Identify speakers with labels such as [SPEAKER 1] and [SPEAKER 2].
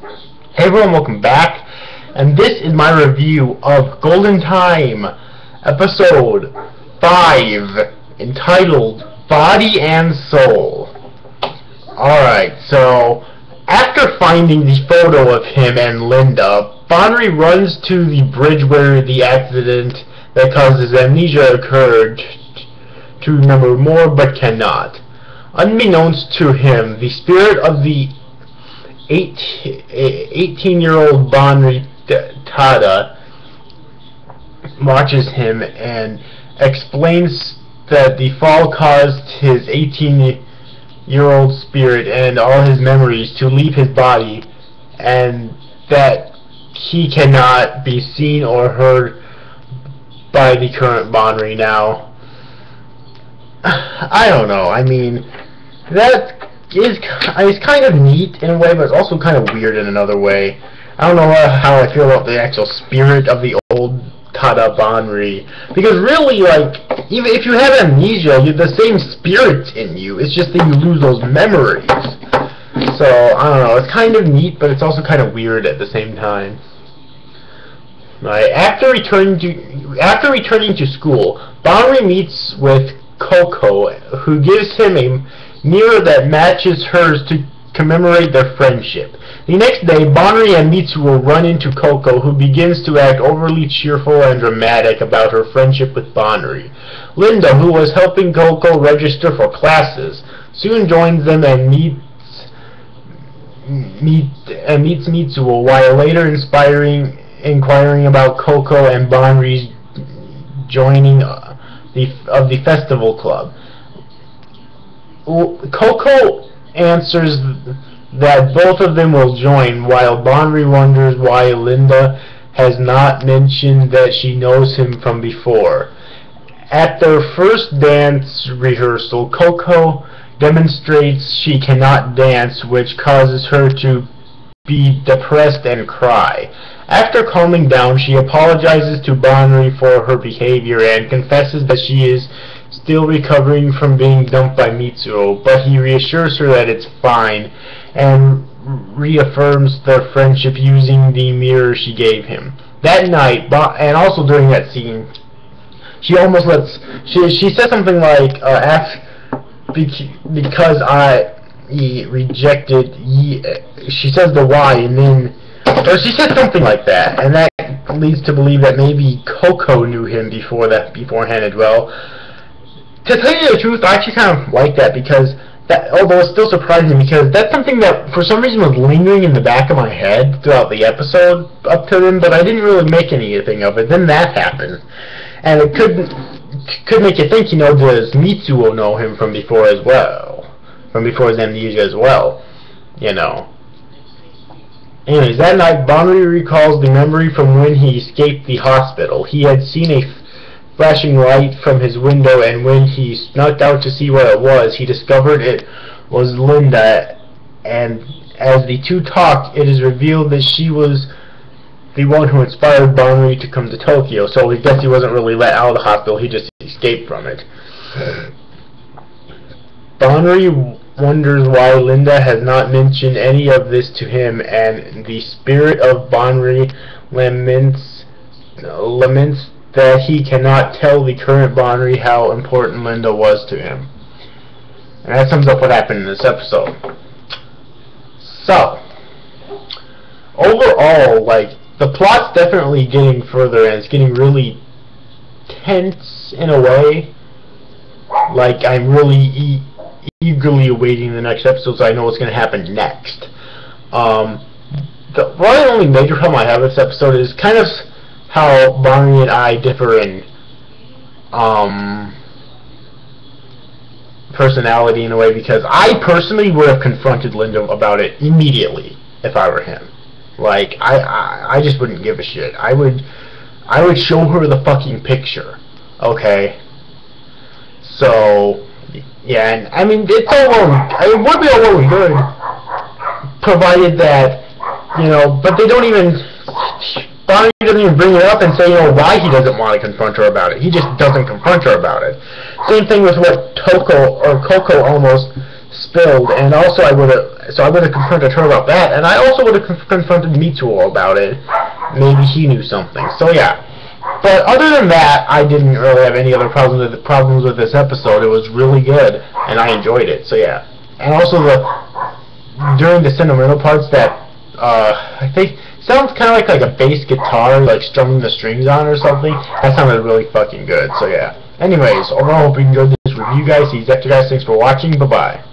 [SPEAKER 1] Hey everyone, welcome back, and this is my review of Golden Time, episode 5, entitled Body and Soul. Alright, so, after finding the photo of him and Linda, Bonnery runs to the bridge where the accident that causes amnesia occurred to remember more but cannot. Unbeknownst to him, the spirit of the 18-year-old Bonnery Tada watches him and explains that the fall caused his 18-year-old spirit and all his memories to leave his body, and that he cannot be seen or heard by the current Bonnery now. I don't know, I mean, that is kind of neat in a way, but it's also kind of weird in another way. I don't know how I feel about the actual spirit of the old Tada Bonnery, because really, like, even if you have amnesia, you're the same spirit in you. It's just that you lose those memories. So I don't know. It's kind of neat, but it's also kind of weird at the same time. Right. After returning to school, Bonnery meets with Coco, who gives him a mirror that matches hers to commemorate their friendship. The next day, Bonnery and Mitsuo run into Coco, who begins to act overly cheerful and dramatic about her friendship with Bonnery. Linda, who was helping Coco register for classes, soon joins them and meets Mitsuo, while later inquiring about Coco and Bonnery's joining of the festival club. Coco answers that both of them will join, while Bonnery wonders why Linda has not mentioned that she knows him from before. At their first dance rehearsal, Coco demonstrates she cannot dance, which causes her to be depressed and cry. After calming down, she apologizes to Bonnery for her behavior and confesses that she is still recovering from being dumped by Mitsuo, but he reassures her that it's fine and reaffirms their friendship using the mirror she gave him. That night, and also during that scene, she almost she says something like, because I rejected she says the why, and then, or she says something like that, and that leads to believe that maybe Coco knew him beforehand as well. To tell you the truth, I actually kind of like that, because that, although it's still surprising, because that's something that for some reason was lingering in the back of my head throughout the episode up to then, but I didn't really make anything of it. Then that happened, and it could make you think, you know, does Mitsuo know him from before as well, from before his amnesia as well, you know. Anyways, that night, Bonnery recalls the memory from when he escaped the hospital. He had seen a flashing light from his window, and when he snuck out to see what it was, he discovered it was Linda, and as the two talked, it is revealed that she was the one who inspired Bonnery to come to Tokyo, so I guess he wasn't really let out of the hospital, he just escaped from it. Bonnery wonders why Linda has not mentioned any of this to him, and the spirit of Bonnery laments that he cannot tell the current Bonnery how important Linda was to him. And that sums up what happened in this episode. So, overall, like, the plot's definitely getting further, and it's getting really tense in a way. Like, I'm really eagerly awaiting the next episode, so I know what's going to happen next. The only major problem I have with this episode is kind of how Bonnery and I differ in personality in a way, because I personally would have confronted Linda about it immediately if I were him. Like, I just wouldn't give a shit. I would show her the fucking picture. Okay? So, yeah, and I mean, it would be all well and good, provided that, you know, but they don't even, Bonnery doesn't even bring it up and say, you know, why he doesn't want to confront her about it. He just doesn't confront her about it. Same thing with what Coco almost spilled, and also I would have, So I would have confronted her about that, and I also would have confronted Mitsuo about it. Maybe he knew something. So yeah. But other than that, I didn't really have any other problems with this episode. It was really good, and I enjoyed it. So yeah. And also during the sentimental parts that I think sounds kind of like a bass guitar, like strumming the strings on or something. That sounded really fucking good. So yeah. Anyways, overall, hope you enjoyed this review, guys. See you after, guys. Thanks for watching. Bye bye.